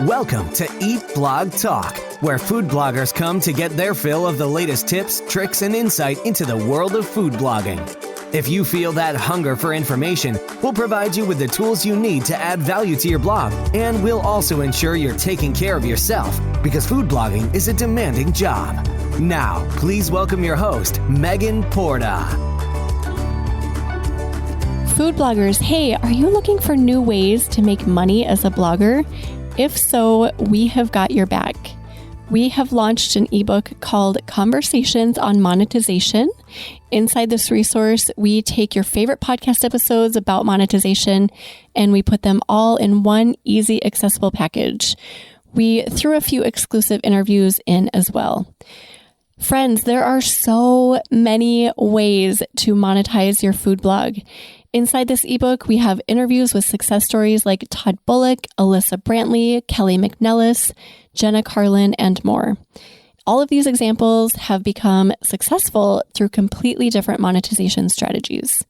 Welcome to Eat Blog Talk, where food bloggers come to get their fill of the latest tips, tricks, and insight into the world of food blogging. If you feel that hunger for information, we'll provide you with the tools you need to add value to your blog, and we'll also ensure you're taking care of yourself, because food blogging is a demanding job. Now, please welcome your host, Megan Porta. Food bloggers, hey, are you looking for new ways to make money as a blogger? If so, we have got your back. We have launched an ebook called Conversations on Monetization. Inside this resource, we take your favorite podcast episodes about monetization and we put them all in one easy, accessible package. We threw a few exclusive interviews in as well. Friends, there are so many ways to monetize your food blog. Inside this ebook, we have interviews with success stories like Todd Bullock, Alyssa Brantley, Kelly McNellis, Jenna Carlin, and more. All of these examples have become successful through completely different monetization strategies.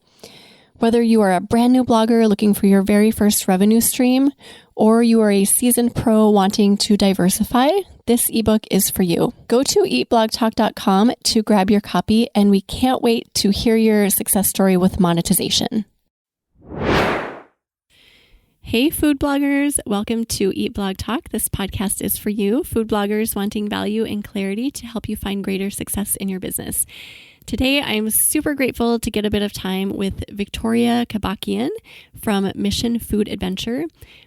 Whether you are a brand new blogger looking for your very first revenue stream, or you are a seasoned pro wanting to diversify, this ebook is for you. Go to eatblogtalk.com to grab your copy, and we can't wait to hear your success story with monetization. Hey, food bloggers. Welcome to Eat Blog Talk. This podcast is for you, food bloggers wanting value and clarity to help you find greater success in your business. Today, I'm super grateful to get a bit of time with Victoria Kabakian from Mission Food Adventure.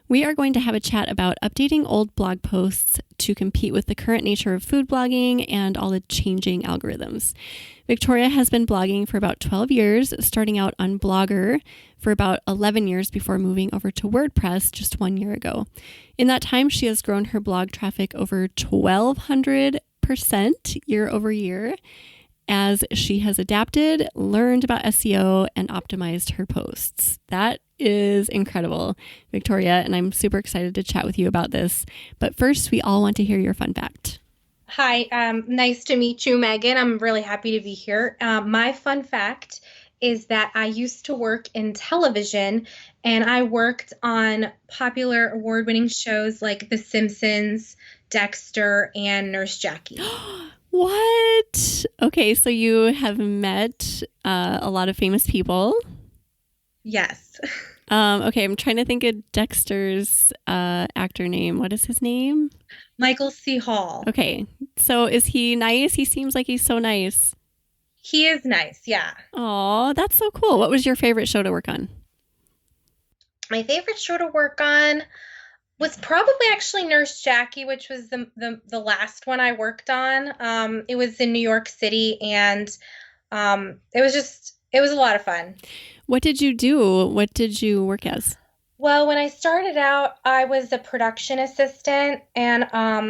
We are going to have a chat about updating old blog posts to compete with the current nature of food blogging and all the changing algorithms. Victoria has been blogging for about 12 years, starting out on Blogger for about 11 years before moving over to WordPress just 1 year ago. In that time, she has grown her blog traffic over 1,200% year over year, as she has adapted, learned about SEO, and optimized her posts. That is incredible, Victoria, and I'm super excited to chat with you about this. But first, we all want to hear your fun fact. Hi, nice to meet you, Megan. I'm really happy to be here. My fun fact is that I used to work in television, and I worked on popular award-winning shows like The Simpsons, Dexter, and Nurse Jackie. What? Okay, so you have met a lot of famous people. Yes. Okay, I'm trying to think of Dexter's actor name. What is his name? Michael C. Hall. Okay, so is he nice? He seems like he's so nice. He is nice, yeah. Oh, that's so cool. What was your favorite show to work on? My favorite show to work on was probably actually Nurse Jackie, which was the last one I worked on. It was in New York City, and it was a lot of fun. What did you do? What did you work as? Well, when I started out, I was a production assistant, and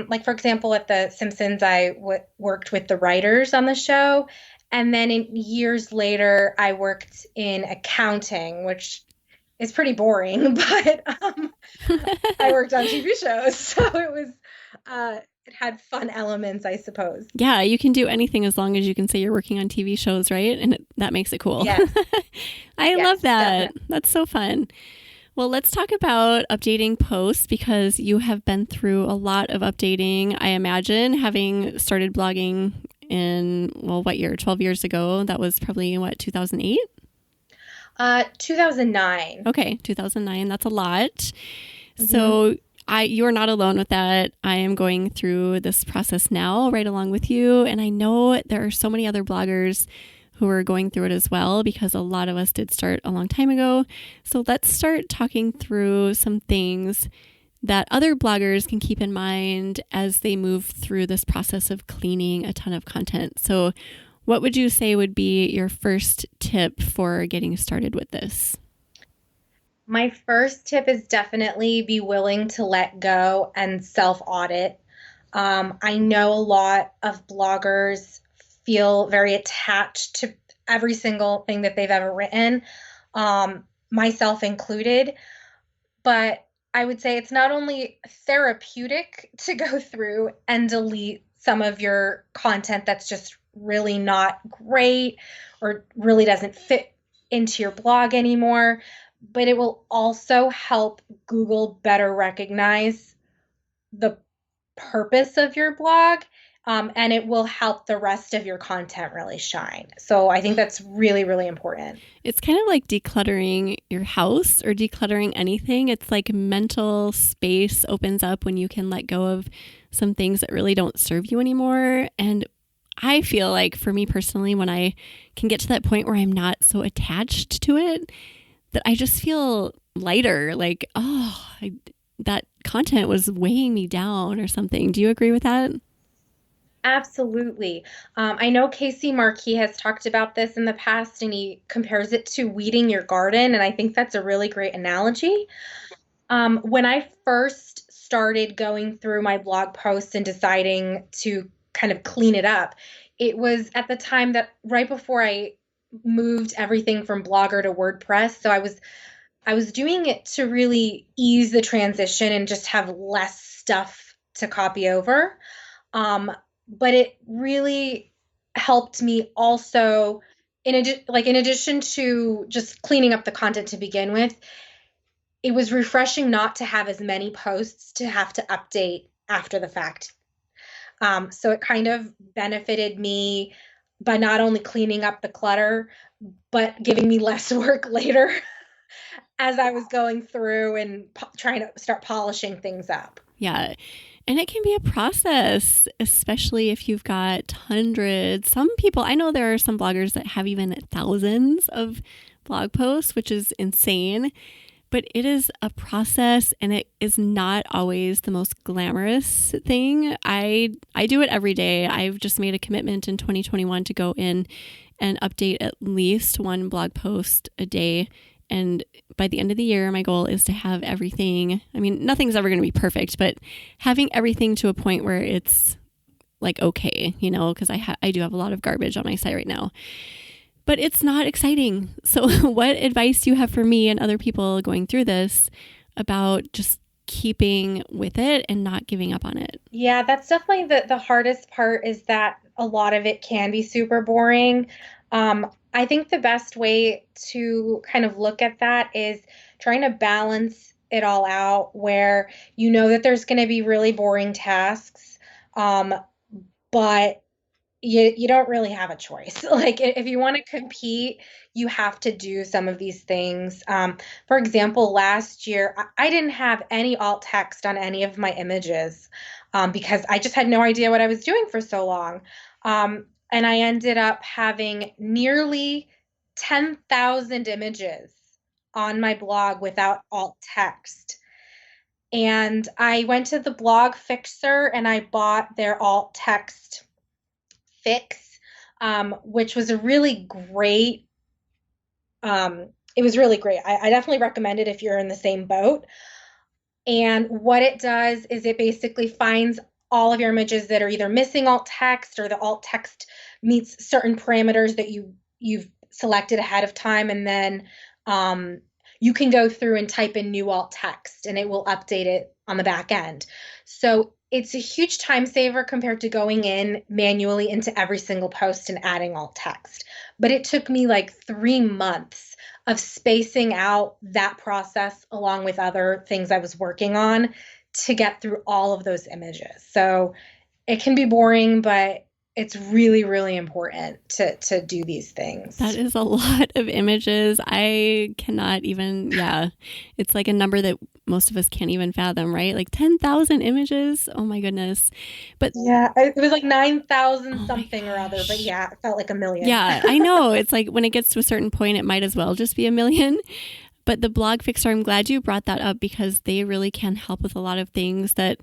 like for example, at The Simpsons, I worked with the writers on the show, and then years later, I worked in accounting, which is pretty boring, but I worked on TV shows, so it had fun elements, I suppose. Yeah, you can do anything as long as you can say you're working on TV shows, right? And that makes it cool. Yes. I love that. Definitely. That's so fun. Well, let's talk about updating posts because you have been through a lot of updating, I imagine, having started blogging in, well, what year? 12 years ago. That was probably, 2008? 2009. Okay, 2009. That's a lot. Mm-hmm. So you are not alone with that. I am going through this process now right along with you. And I know there are so many other bloggers who are going through it as well because a lot of us did start a long time ago. So let's start talking through some things that other bloggers can keep in mind as they move through this process of cleaning a ton of content. So what would you say would be your first tip for getting started with this? My first tip is definitely be willing to let go and self-audit. I know a lot of bloggers feel very attached to every single thing that they've ever written, myself included. But I would say it's not only therapeutic to go through and delete some of your content that's just really not great or really doesn't fit into your blog anymore, but it will also help Google better recognize the purpose of your blog, and it will help the rest of your content really shine. So I think that's really, really important. It's kind of like decluttering your house or decluttering anything. It's like mental space opens up when you can let go of some things that really don't serve you anymore. And I feel like for me personally, when I can get to that point where I'm not so attached to it, that I just feel lighter, like, that content was weighing me down or something. Do you agree with that? Absolutely. I know Casey Markey has talked about this in the past, and he compares it to weeding your garden. And I think that's a really great analogy. When I first started going through my blog posts and deciding to kind of clean it up, it was at the time that right before I moved everything from Blogger to WordPress. So I was doing it to really ease the transition and just have less stuff to copy over. But it really helped me also, in addition to just cleaning up the content to begin with, it was refreshing not to have as many posts to have to update after the fact. So it kind of benefited me by not only cleaning up the clutter, but giving me less work later as I was going through and trying to start polishing things up. Yeah. And it can be a process, especially if you've got hundreds. Some people, I know there are some bloggers that have even thousands of blog posts, which is insane. But it is a process, and it is not always the most glamorous thing. I do it every day. I've just made a commitment in 2021 to go in and update at least one blog post a day. And by the end of the year, my goal is to have everything. I mean, nothing's ever going to be perfect, but having everything to a point where it's like, okay, because I do have a lot of garbage on my site right now. But it's not exciting. So what advice do you have for me and other people going through this about just keeping with it and not giving up on it? Yeah, that's definitely the hardest part, is that a lot of it can be super boring. I think the best way to kind of look at that is trying to balance it all out, where you know that there's going to be really boring tasks, but you don't really have a choice. Like, if you want to compete, you have to do some of these things. For example, last year, I didn't have any alt text on any of my images, because I just had no idea what I was doing for so long. And I ended up having nearly 10,000 images on my blog without alt text. And I went to the blog fixer and I bought their alt text fix, which was a really great, it was really great. I definitely recommend it if you're in the same boat. And what it does is it basically finds all of your images that are either missing alt text, or the alt text meets certain parameters that you've selected ahead of time. And then you can go through and type in new alt text, and it will update it on the back end. So it's a huge time saver compared to going in manually into every single post and adding alt text. But it took me like 3 months of spacing out that process along with other things I was working on to get through all of those images. So it can be boring, but it's really, really important to do these things. That is a lot of images. I cannot even, it's like a number that most of us can't even fathom, right? Like 10,000 images. Oh my goodness. But yeah, it was like 9,000 something or other, but yeah, it felt like a million. Yeah, I know. It's like when it gets to a certain point, it might as well just be a million. But the blog fixer, I'm glad you brought that up, because they really can help with a lot of things that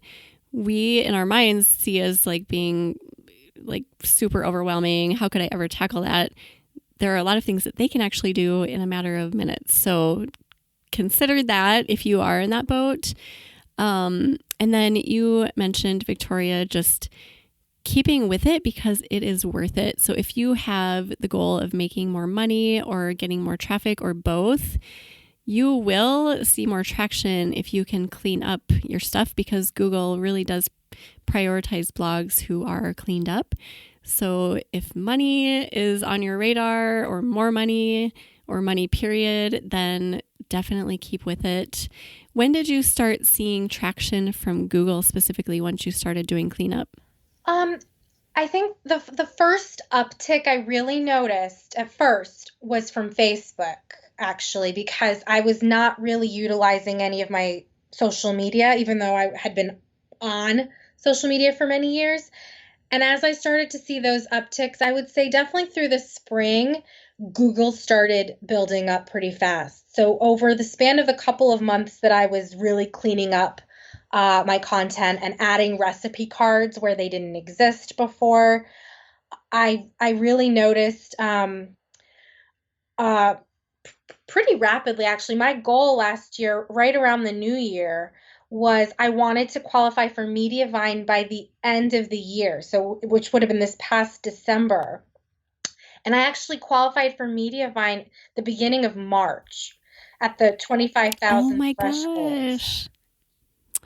we in our minds see as like being like super overwhelming. How could I ever tackle that? There are a lot of things that they can actually do in a matter of minutes. So consider that if you are in that boat. And then you mentioned, Victoria, just keeping with it because it is worth it. So if you have the goal of making more money or getting more traffic or both, you will see more traction if you can clean up your stuff, because Google really does prioritize blogs who are cleaned up. So if money is on your radar, or more money, or money period, then definitely keep with it. When did you start seeing traction from Google specifically once you started doing cleanup? I think the first uptick I really noticed at first was from Facebook, actually, because I was not really utilizing any of my social media, even though I had been on social media for many years. And as I started to see those upticks, I would say definitely through the spring, Google started building up pretty fast. So over the span of the couple of months that I was really cleaning up my content and adding recipe cards where they didn't exist before, I really noticed uh, pretty rapidly, actually. My goal last year, right around the new year, was I wanted to qualify for Mediavine by the end of the year, so which would have been this past December. And I actually qualified for Mediavine the beginning of March at the Oh 25,000 my threshold. gosh.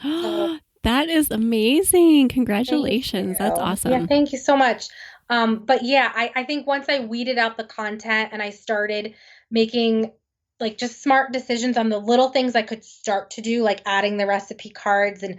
So That is amazing. thank Congratulations. That's you. Yeah, awesome. thank you so much. But yeah, I think once I weeded out the content and I started making like just smart decisions on the little things I could start to do, like adding the recipe cards and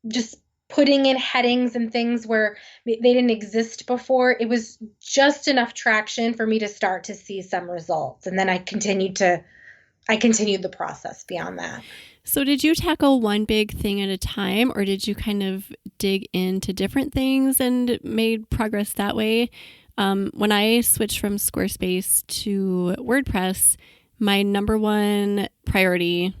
just putting in headings and things where they didn't exist before, it was just enough traction for me to start to see some results. And then I continued the process beyond that. So, did you tackle one big thing at a time, or did you kind of dig into different things and made progress that way? When I switched from Squarespace to WordPress, my number one priority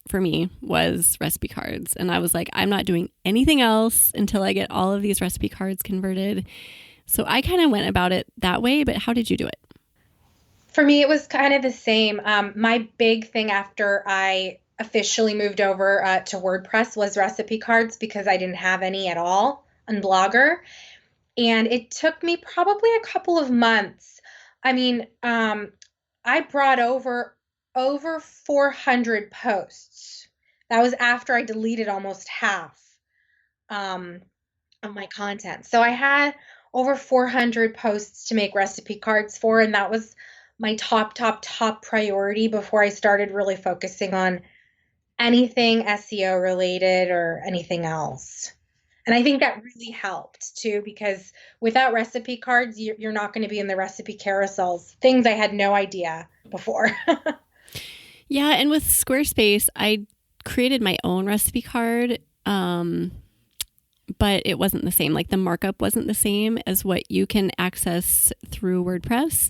for me was recipe cards. And I was like, I'm not doing anything else until I get all of these recipe cards converted. So I kind of went about it that way, but how did you do it? For me, it was kind of the same. My big thing after I officially moved over to WordPress was recipe cards because I didn't have any at all on Blogger. And it took me probably a couple of months. I mean, I brought over 400 posts. That was after I deleted almost half um, of my content. So I had over 400 posts to make recipe cards for, and that was my top priority before I started really focusing on anything SEO related or anything else. And I think that really helped too, because without recipe cards, you're not going to be in the recipe carousels, things I had no idea before. Yeah, and with Squarespace, I created my own recipe card, but it wasn't the same. Like the markup wasn't the same as what you can access through WordPress.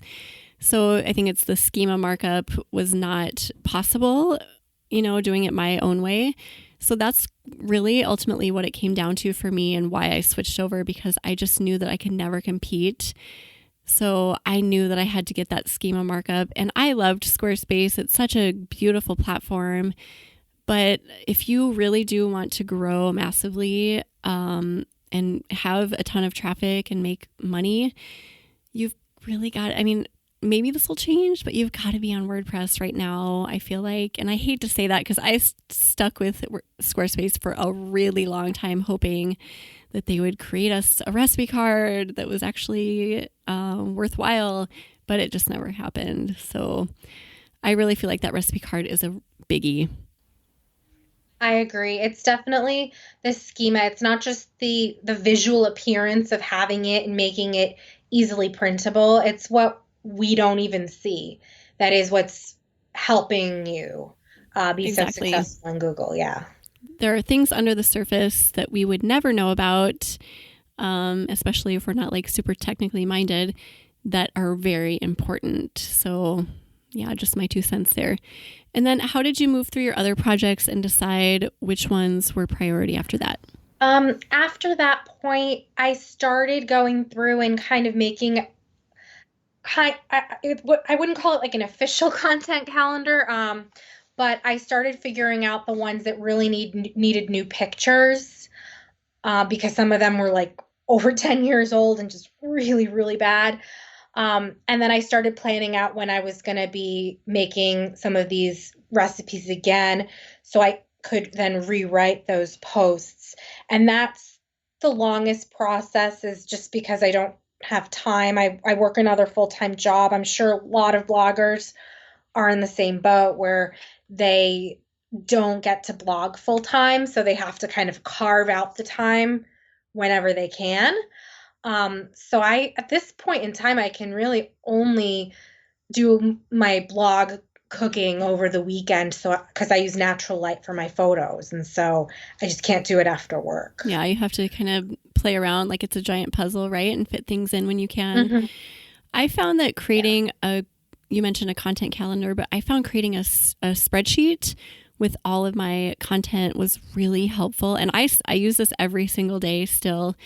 So I think it's the schema markup was not possible, doing it my own way. So that's really ultimately what it came down to for me and why I switched over, because I just knew that I could never compete. So I knew that I had to get that schema markup, and I loved Squarespace. It's such a beautiful platform. But if you really do want to grow massively and have a ton of traffic and make money, you've really got, maybe this will change, but you've got to be on WordPress right now, I feel like. And I hate to say that because I stuck with Squarespace for a really long time, hoping that they would create us a recipe card that was actually worthwhile, but it just never happened. So I really feel like that recipe card is a biggie. I agree. It's definitely the schema. It's not just the visual appearance of having it and making it easily printable. It's what we don't even see. That is what's helping you be Exactly. so successful in Google. Yeah. There are things under the surface that we would never know about, especially if we're not like super technically minded, that are very important. So yeah, just my 2 cents there. And then how did you move through your other projects and decide which ones were priority after that? After that point, I started going through and kind of making I wouldn't call it like an official content calendar, but I started figuring out the ones that really needed new pictures, because some of them were like over 10 years old and just really, really bad. And then I started planning out when I was going to be making some of these recipes again, so I could then rewrite those posts. And that's the longest process, is just because I don't have time. I work another full-time job. I'm sure a lot of bloggers are in the same boat where they don't get to blog full time, so they have to kind of carve out the time whenever they can. So at this point in time, I can really only do my blog cooking over the weekend. So, because I use natural light for my photos. And so I just can't do it after work. Yeah, you have to kind of play around like it's a giant puzzle, right? And fit things in when you can. Mhm. I found that creating you mentioned a content calendar, but I found creating a spreadsheet with all of my content was really helpful. And I use this every single day still.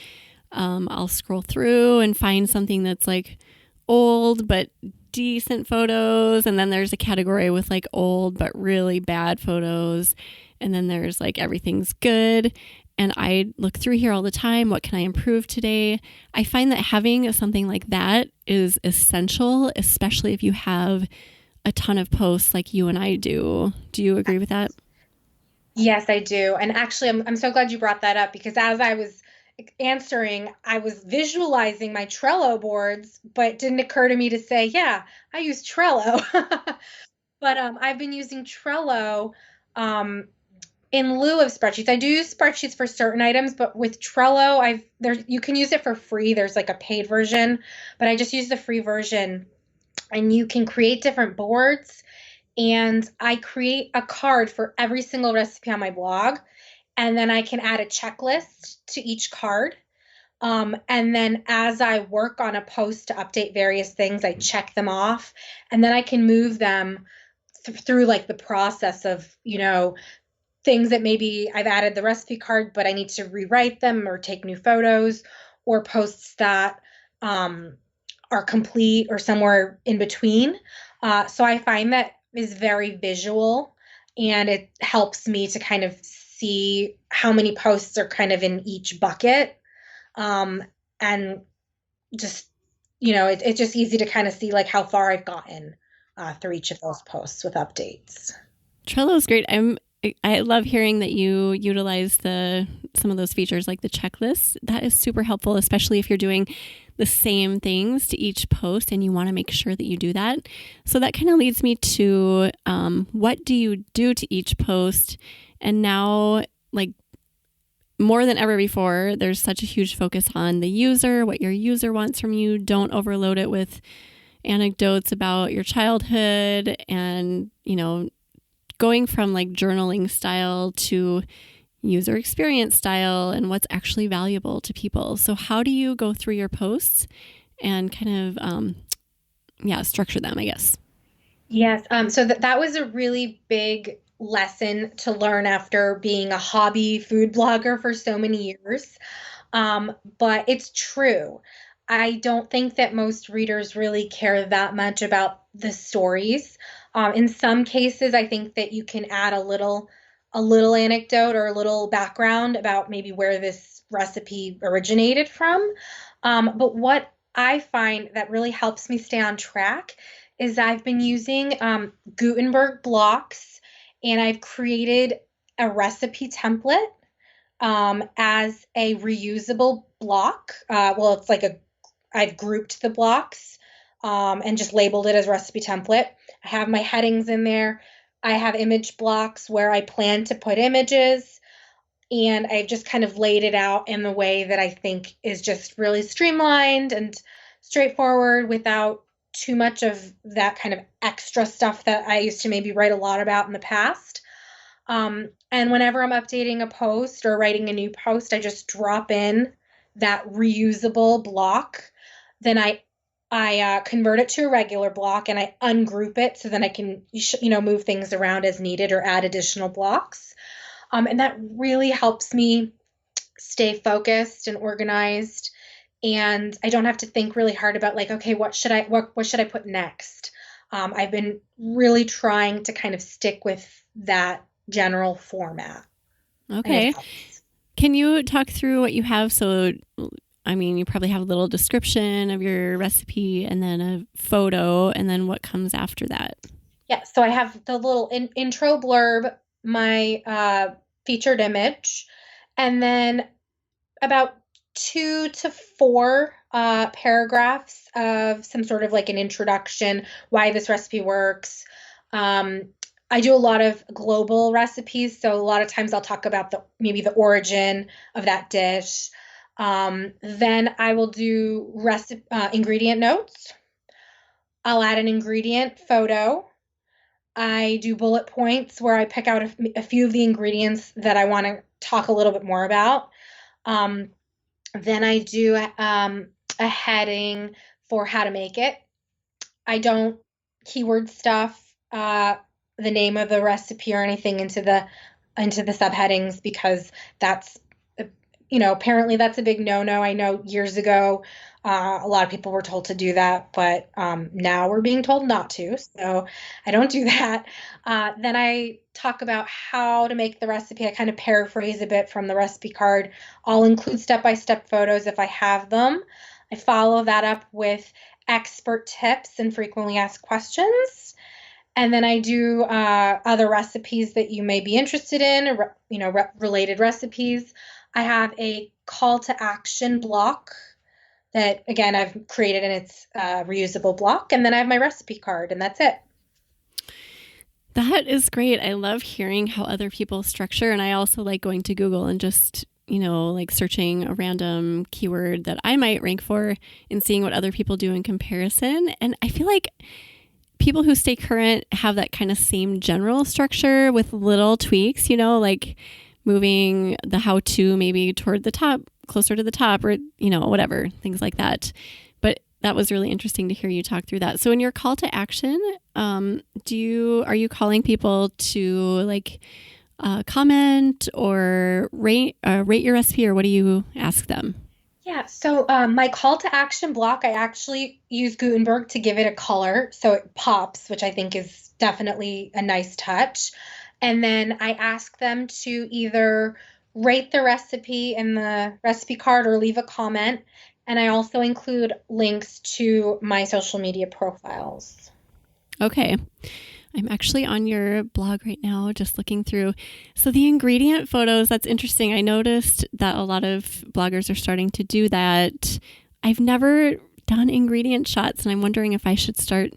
I'll scroll through and find something that's like old but decent photos, and then there's a category with like old but really bad photos, and then there's like everything's good. And I look through here all the time. What can I improve today? I find that having something like that is essential, especially if you have a ton of posts like you and I do. Do you agree with that? Yes, I do. And actually, I'm so glad you brought that up, because as I was answering, I was visualizing my Trello boards, but it didn't occur to me to say, yeah, I use Trello. But I've been using Trello in lieu of spreadsheets. I do use spreadsheets for certain items, but with Trello, you can use it for free. There's like a paid version, but I just use the free version, and you can create different boards. And I create a card for every single recipe on my blog, and then I can add a checklist to each card. And then as I work on a post to update various things, I check them off, and then I can move them through like the process of, things that maybe I've added the recipe card, but I need to rewrite them or take new photos, or posts that are complete or somewhere in between. So I find that is very visual, and it helps me to kind of see how many posts are kind of in each bucket. And just, it's just easy to kind of see like how far I've gotten through each of those posts with updates. Trello is great. I love hearing that you utilize some of those features like the checklists. That is super helpful, especially if you're doing the same things to each post and you want to make sure that you do that. So that kind of leads me to what do you do to each post? And now, like more than ever before, there's such a huge focus on the user, what your user wants from you. Don't overload it with anecdotes about your childhood and, going from like journaling style to user experience style and what's actually valuable to people. So how do you go through your posts and kind of, structure them, I guess? Yes. So that was a really big lesson to learn after being a hobby food blogger for so many years. But it's true. I don't think that most readers really care that much about the stories. In some cases, I think that you can add a little anecdote or a little background about maybe where this recipe originated from. But what I find that really helps me stay on track is I've been using Gutenberg Blocks, and I've created a recipe template as a reusable block. It's like I've grouped the blocks and just labeled it as recipe template. I have my headings in there. I have image blocks where I plan to put images, and I've just kind of laid it out in the way that I think is just really streamlined and straightforward without too much of that kind of extra stuff that I used to maybe write a lot about in the past. And whenever I'm updating a post or writing a new post, I just drop in that reusable block. Then I convert it to a regular block, and I ungroup it so then I can move things around as needed or add additional blocks. And that really helps me stay focused and organized, and I don't have to think really hard about like, okay, what should I put next? I've been really trying to kind of stick with that general format. Okay. Can you talk through what you have? So, you probably have a little description of your recipe and then a photo, and then what comes after that? Yeah, so I have the little intro blurb, my featured image, and then about 2 to 4 paragraphs of some sort of like an introduction, why this recipe works, I do a lot of global recipes, so a lot of times I'll talk about maybe the origin of that dish. Then I will do ingredient notes. I'll add an ingredient photo. I do bullet points where I pick out a few of the ingredients that I want to talk a little bit more about. Then I do a heading for how to make it. I don't keyword stuff the name of the recipe or anything into the subheadings, because that's, apparently that's a big no-no. I know years ago a lot of people were told to do that, but now we're being told not to, so I don't do that. Then I talk about how to make the recipe. I kind of paraphrase a bit from the recipe card. I'll include step-by-step photos if I have them. I follow that up with expert tips and frequently asked questions. And then I do other recipes that you may be interested in, or, related recipes. I have a call to action block that, again, I've created, and it's a reusable block. And then I have my recipe card, and that's it. That is great. I love hearing how other people structure. And I also like going to Google and just, like searching a random keyword that I might rank for and seeing what other people do in comparison. And I feel like people who stay current have that kind of same general structure with little tweaks, like moving the how-to maybe toward the top, closer to the top, or, whatever, things like that. But that was really interesting to hear you talk through that. So in your call to action, are you calling people to comment or rate your recipe, or what do you ask them? Yeah, so my call to action block, I actually use Gutenberg to give it a color so it pops, which I think is definitely a nice touch. And then I ask them to either rate the recipe in the recipe card or leave a comment. And I also include links to my social media profiles. Okay. I'm actually on your blog right now, just looking through. So the ingredient photos, that's interesting. I noticed that a lot of bloggers are starting to do that. I've never done ingredient shots, and I'm wondering if I should start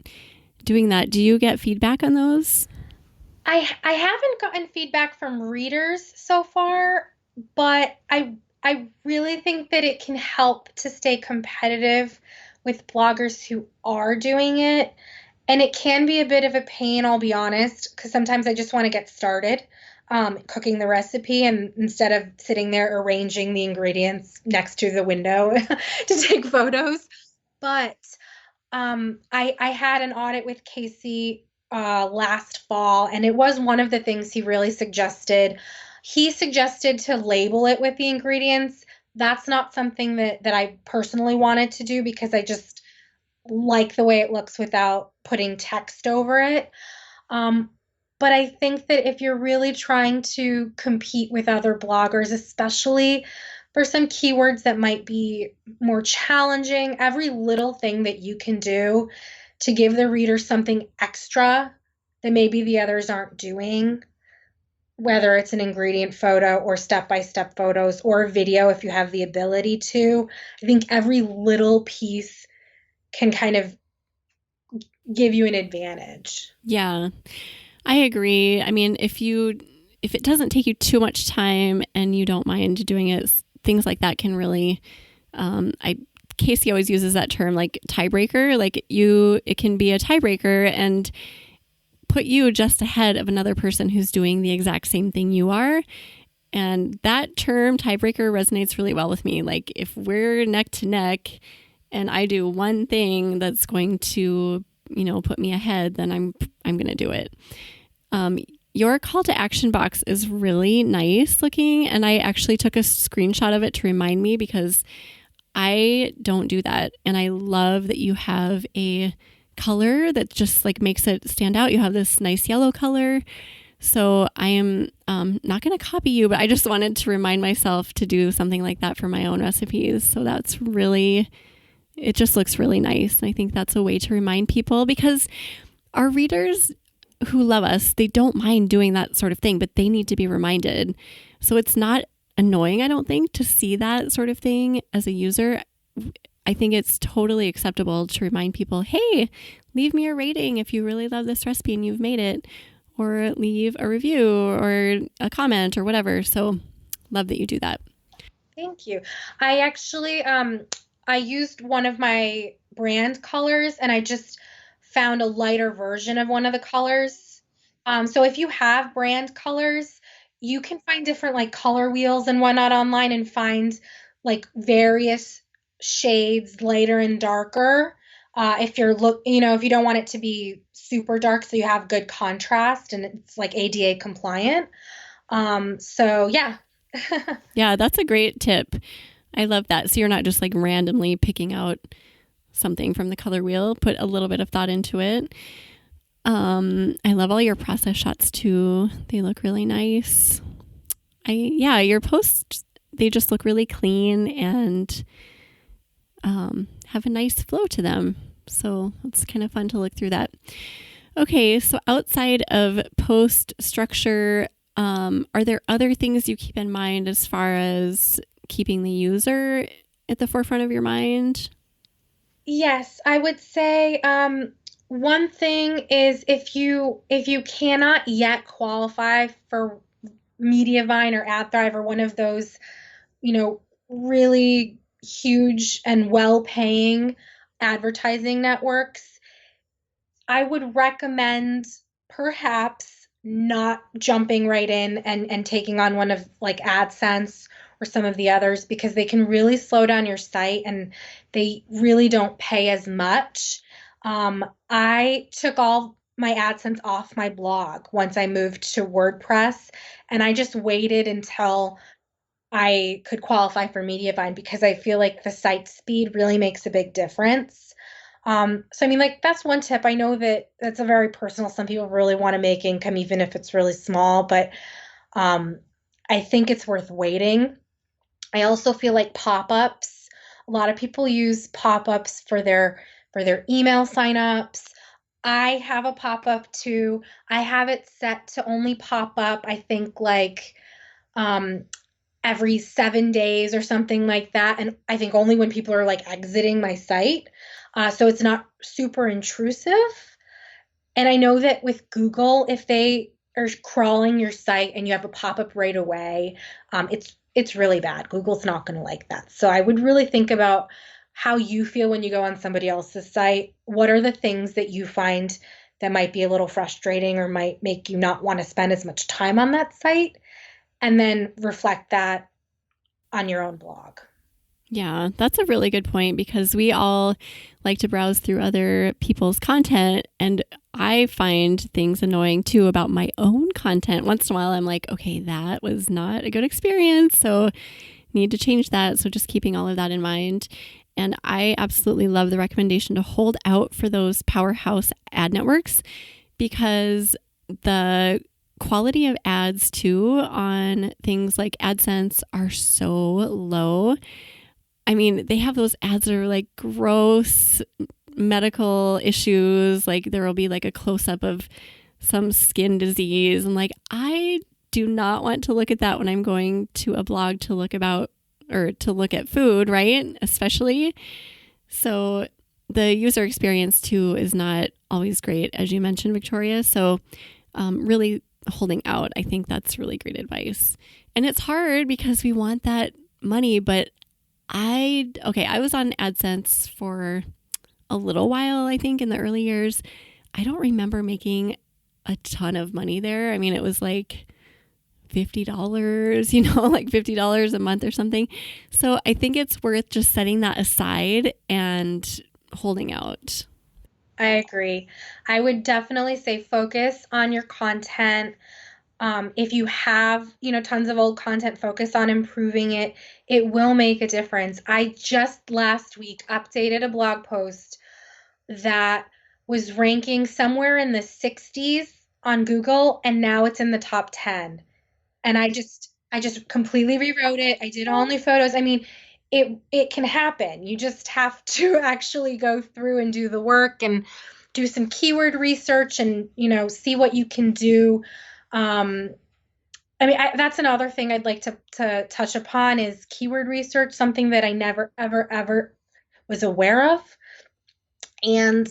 doing that. Do you get feedback on those? I haven't gotten feedback from readers so far, but I really think that it can help to stay competitive with bloggers who are doing it. And it can be a bit of a pain, I'll be honest, because sometimes I just want to get started cooking the recipe, and instead of sitting there arranging the ingredients next to the window to take photos. But I had an audit with Casey last fall, and it was one of the things he really suggested. He suggested to label it with the ingredients. That's not something that I personally wanted to do, because I just like the way it looks without putting text over it. But I think that if you're really trying to compete with other bloggers, especially for some keywords that might be more challenging, every little thing that you can do to give the reader something extra that maybe the others aren't doing, whether it's an ingredient photo or step-by-step photos or a video if you have the ability to, I think every little piece can kind of give you an advantage. Yeah, I agree. I mean, if it doesn't take you too much time and you don't mind doing it, things like that can really, Casey always uses that term, like tiebreaker, it can be a tiebreaker and put you just ahead of another person who's doing the exact same thing you are. And that term tiebreaker resonates really well with me. Like if we're neck to neck and I do one thing that's going to, put me ahead, then I'm going to do it. Your call to action box is really nice looking, and I actually took a screenshot of it to remind me, because I don't do that. And I love that you have a color that just makes it stand out. You have this nice yellow color. So I am not going to copy you, but I just wanted to remind myself to do something like that for my own recipes. So it just looks really nice. And I think that's a way to remind people, because our readers who love us, they don't mind doing that sort of thing, but they need to be reminded. So it's not annoying, I don't think, to see that sort of thing as a user. I think it's totally acceptable to remind people, hey, leave me a rating if you really love this recipe and you've made it, or leave a review or a comment or whatever. So love that you do that. Thank you. I actually I used one of my brand colors and I just found a lighter version of one of the colors. So if you have brand colors, you can find different like color wheels and whatnot online and find like various shades, lighter and darker. If you're if you don't want it to be super dark, so you have good contrast and it's like ADA compliant. So yeah. Yeah, that's a great tip. I love that. So you're not just like randomly picking out something from the color wheel, put a little bit of thought into it. I love all your process shots too. They look really nice. Your posts, they just look really clean and have a nice flow to them. So it's kind of fun to look through that. Okay, so outside of post structure, are there other things you keep in mind as far as keeping the user at the forefront of your mind? Yes, I would say one thing is if you cannot yet qualify for Mediavine or AdThrive or one of those, really huge and well-paying advertising networks, I would recommend perhaps not jumping right in and taking on one of like AdSense or some of the others because they can really slow down your site and they really don't pay as much. I took all my AdSense off my blog once I moved to WordPress, and I just waited until I could qualify for Mediavine because I feel like the site speed really makes a big difference. So I mean, like that's one tip. I know that that's a very personal. Some people really want to make income, even if it's really small, but um, I think it's worth waiting. I also feel like pop-ups. A lot of people use pop-ups for their email signups. I have a pop-up too. I have it set to only pop up, I think like um, every 7 days or something like that. And I think only when people are like exiting my site. So it's not super intrusive. And I know that with Google, if they are crawling your site and you have a pop-up right away, it's really bad. Google's not going to like that. So I would really think about how you feel when you go on somebody else's site. What are the things that you find that might be a little frustrating or might make you not want to spend as much time on that site? And then reflect that on your own blog. Yeah, that's a really good point because we all like to browse through other people's content, and I find things annoying too about my own content. Once in a while, I'm like, okay, that was not a good experience, so need to change that. So just keeping all of that in mind. And I absolutely love the recommendation to hold out for those powerhouse ad networks because the quality of ads too on things like AdSense are so low. I mean, they have those ads that are like gross medical issues. Like there will be like a close up of some skin disease. And like, I do not want to look at that when I'm going to a blog to look about or to look at food, right? Especially. So the user experience too is not always great, as you mentioned, Victoria. So really holding out, I think that's really great advice. And it's hard because we want that money, but I was on AdSense for a little while, I think in the early years. I don't remember making a ton of money there. I mean, it was like $50, like $50 a month or something. So I think it's worth just setting that aside and holding out. I agree. I would definitely say focus on your content. If you have, tons of old content, focus on improving it. It will make a difference. I just last week updated a blog post that was ranking somewhere in the 60s on Google, and now it's in the top 10. And I just completely rewrote it. I did all new photos. I mean, it can happen. You just have to actually go through and do the work and do some keyword research and, see what you can do. That's another thing I'd like to touch upon is keyword research, something that I never, ever, ever was aware of. And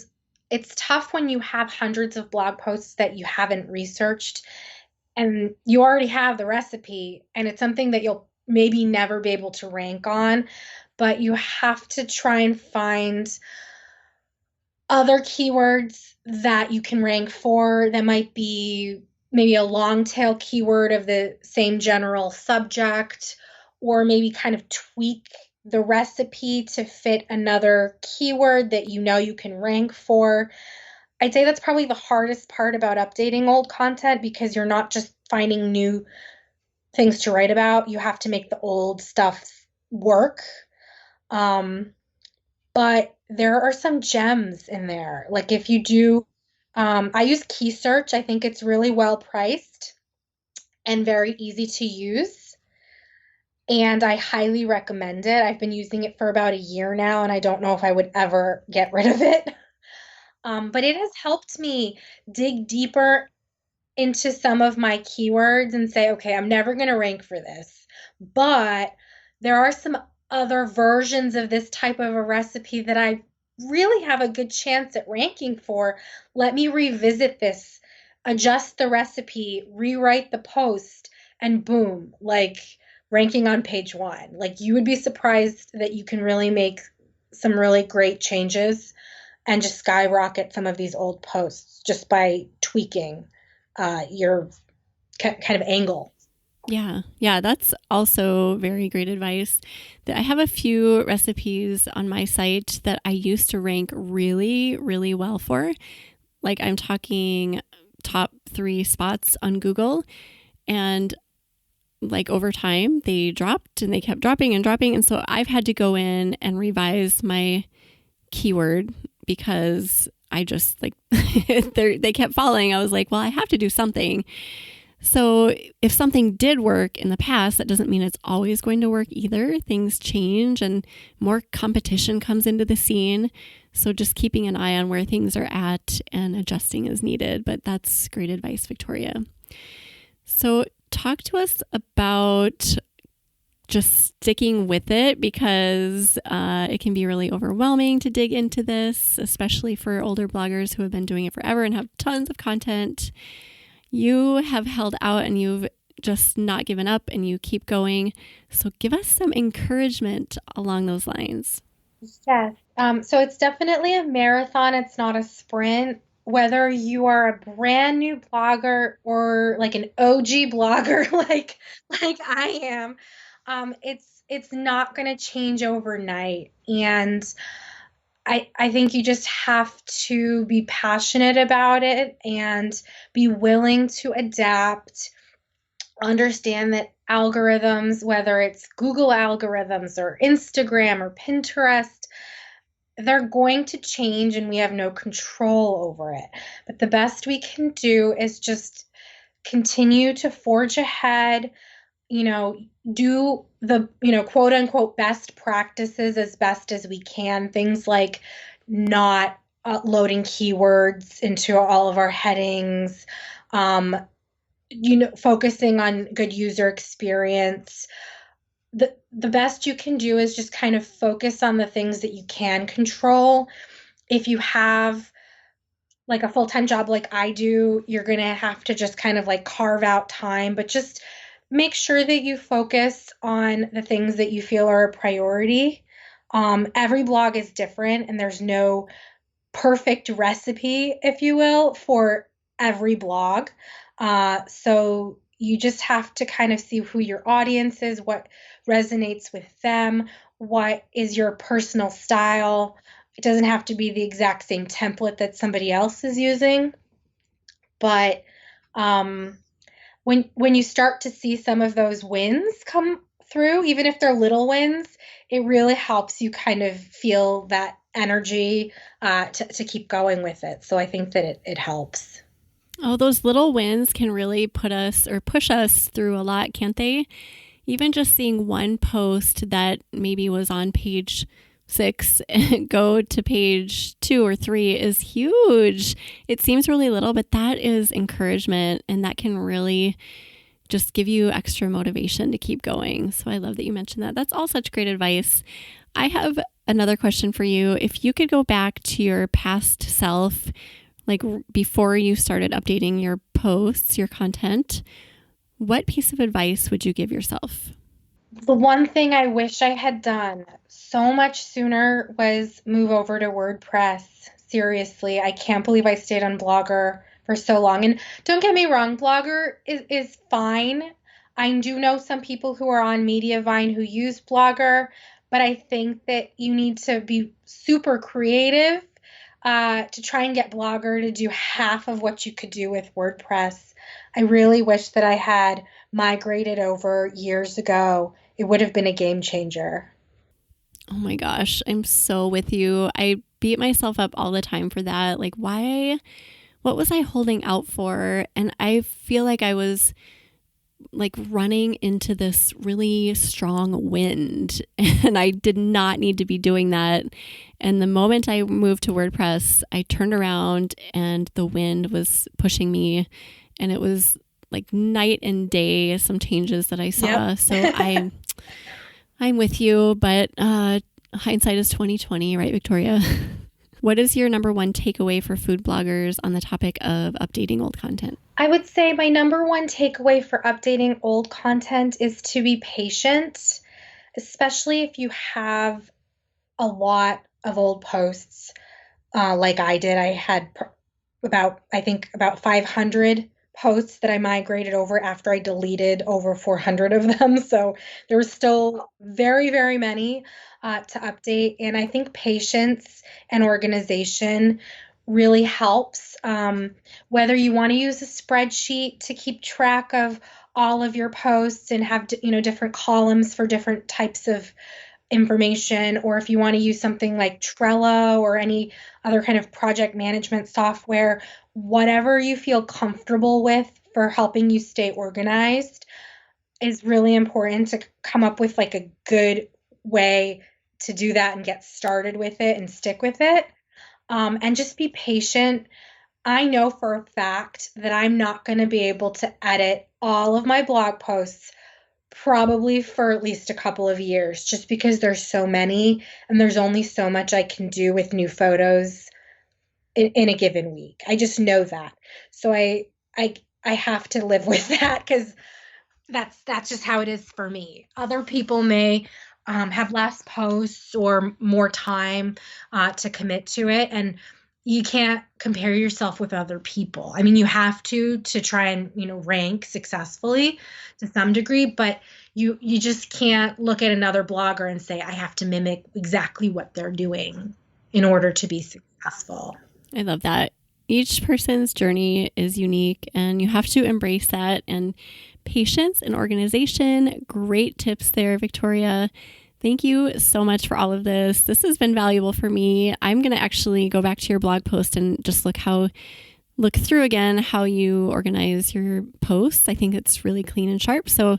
it's tough when you have hundreds of blog posts that you haven't researched and you already have the recipe and it's something that you'll maybe never be able to rank on, but you have to try and find other keywords that you can rank for that might be maybe a long tail keyword of the same general subject, or maybe kind of tweak the recipe to fit another keyword that you know you can rank for. I'd say that's probably the hardest part about updating old content because you're not just finding new things to write about. You have to make the old stuff work. But there are some gems in there. Like if you do, I use Key Search. I think it's really well priced and very easy to use. And I highly recommend it. I've been using it for about a year now, and I don't know if I would ever get rid of it. But it has helped me dig deeper into some of my keywords and say, okay, I'm never going to rank for this. But there are some other versions of this type of a recipe that I really have a good chance at ranking for. Let me revisit this, adjust the recipe, rewrite the post, and boom, like ranking on page 1. Like you would be surprised that you can really make some really great changes and just skyrocket some of these old posts just by tweaking your kind of angle. Yeah, that's also very great advice. I have a few recipes on my site that I used to rank really, really well for. Like I'm talking top 3 spots on Google, and like over time they dropped and they kept dropping and dropping. And so I've had to go in and revise my keyword because I just like, they kept falling. I was like, well, I have to do something. So if something did work in the past, that doesn't mean it's always going to work either. Things change and more competition comes into the scene. So just keeping an eye on where things are at and adjusting as needed. But that's great advice, Victoria. So talk to us about just sticking with it, because it can be really overwhelming to dig into this, especially for older bloggers who have been doing it forever and have tons of content. You have held out and you've just not given up and you keep going. So give us some encouragement along those lines. Yes. So it's definitely a marathon. It's not a sprint. Whether you are a brand new blogger or like an OG blogger like I am, it's not going to change overnight. And I think you just have to be passionate about it and be willing to adapt, understand that algorithms, whether it's Google algorithms or Instagram or Pinterest, they're going to change and we have no control over it. But the best we can do is just continue to forge ahead, do the, quote unquote best practices as best as we can. Things like not loading keywords into all of our headings, focusing on good user experience. The best you can do is just kind of focus on the things that you can control. If you have like a full-time job like I do, you're going to have to just kind of like carve out time, but just make sure that you focus on the things that you feel are a priority. Every blog is different and there's no perfect recipe, if you will, for every blog. So you just have to kind of see who your audience is, what resonates with them, what is your personal style. It doesn't have to be the exact same template that somebody else is using. But when you start to see some of those wins come through, even if they're little wins, it really helps you kind of feel that energy to keep going with it. So I think that it helps. Oh, those little wins can really put us or push us through a lot, can't they? Even just seeing one post that maybe was on page 6 and go to page 2 or 3 is huge. It seems really little, but that is encouragement and that can really just give you extra motivation to keep going. So I love that you mentioned that. That's all such great advice. I have another question for you. If you could go back to your past self, like before you started updating your posts, your content, what piece of advice would you give yourself? The one thing I wish I had done so much sooner was move over to WordPress. Seriously, I can't believe I stayed on Blogger for so long. And don't get me wrong, Blogger is fine. I do know some people who are on Mediavine who use Blogger, but I think that you need to be super creative to try and get Blogger to do half of what you could do with WordPress. I really wish that I had migrated over years ago. It would have been a game changer. Oh my gosh, I'm so with you. I beat myself up all the time for that. Like, what was I holding out for? And I feel like I was like running into this really strong wind, and I did not need to be doing that. And the moment I moved to WordPress, I turned around and the wind was pushing me, and it was like night and day, some changes that I saw. Yep. So I'm with you, but hindsight is 2020, right, Victoria? What is your number one takeaway for food bloggers on the topic of updating old content? I would say my number one takeaway for updating old content is to be patient, especially if you have a lot of old posts like I did. I had about 500 posts that I migrated over after I deleted over 400 of them. So there was still very, very many to update. And I think patience and organization really helps. Whether you want to use a spreadsheet to keep track of all of your posts and have different columns for different types of information, or if you want to use something like Trello or any other kind of project management software, whatever you feel comfortable with for helping you stay organized is really important to come up with like a good way to do that and get started with it and stick with it. And just be patient. I know for a fact that I'm not going to be able to edit all of my blog posts probably for at least a couple of years, just because there's so many and there's only so much I can do with new photos in a given week. I just know that. So I have to live with that because that's just how it is for me. Other people may have less posts or more time to commit to it, and you can't compare yourself with other people. I mean, you have to try and, rank successfully to some degree, but you just can't look at another blogger and say, I have to mimic exactly what they're doing in order to be successful. I love that. Each person's journey is unique, and you have to embrace that. And patience and organization, great tips there, Victoria. Thank you so much for all of this. This has been valuable for me. I'm going to actually go back to your blog post and just look through again how you organize your posts. I think it's really clean and sharp. So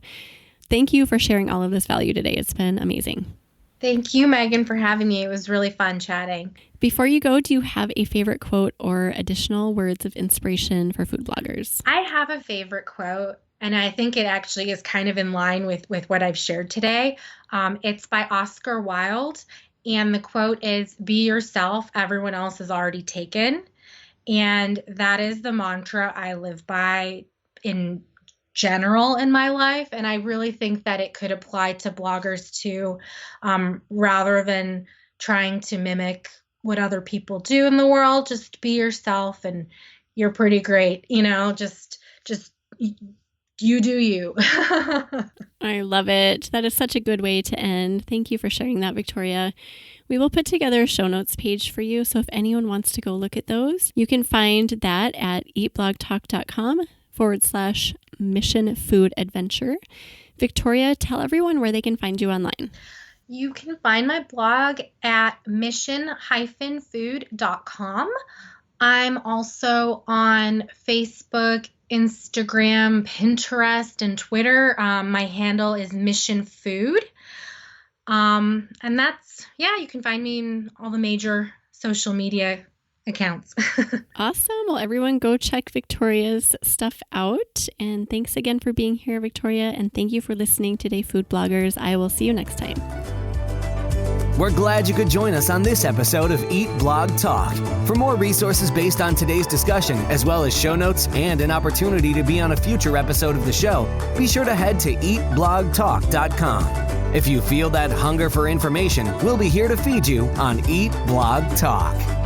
thank you for sharing all of this value today. It's been amazing. Thank you, Megan, for having me. It was really fun chatting. Before you go, do you have a favorite quote or additional words of inspiration for food bloggers? I have a favorite quote, and I think it actually is kind of in line with what I've shared today. It's by Oscar Wilde, and the quote is, "Be yourself, everyone else is already taken." And that is the mantra I live by in general in my life. And I really think that it could apply to bloggers too, rather than trying to mimic what other people do in the world. Just be yourself and you're pretty great. Just you do you. I love it. That is such a good way to end. Thank you for sharing that, Victoria. We will put together a show notes page for you. So if anyone wants to go look at those, you can find that at eatblogtalk.com/Mission Food Adventure. Victoria, tell everyone where they can find you online. You can find my blog at mission-food.com. I'm also on Facebook, Instagram, Pinterest, and Twitter. My handle is Mission Food. And you can find me in all the major social media accounts. Awesome. Well, everyone go check Victoria's stuff out. And thanks again for being here, Victoria. And thank you for listening today, food bloggers. I will see you next time. We're glad you could join us on this episode of Eat Blog Talk. For more resources based on today's discussion, as well as show notes and an opportunity to be on a future episode of the show, be sure to head to eatblogtalk.com. If you feel that hunger for information, we'll be here to feed you on Eat Blog Talk.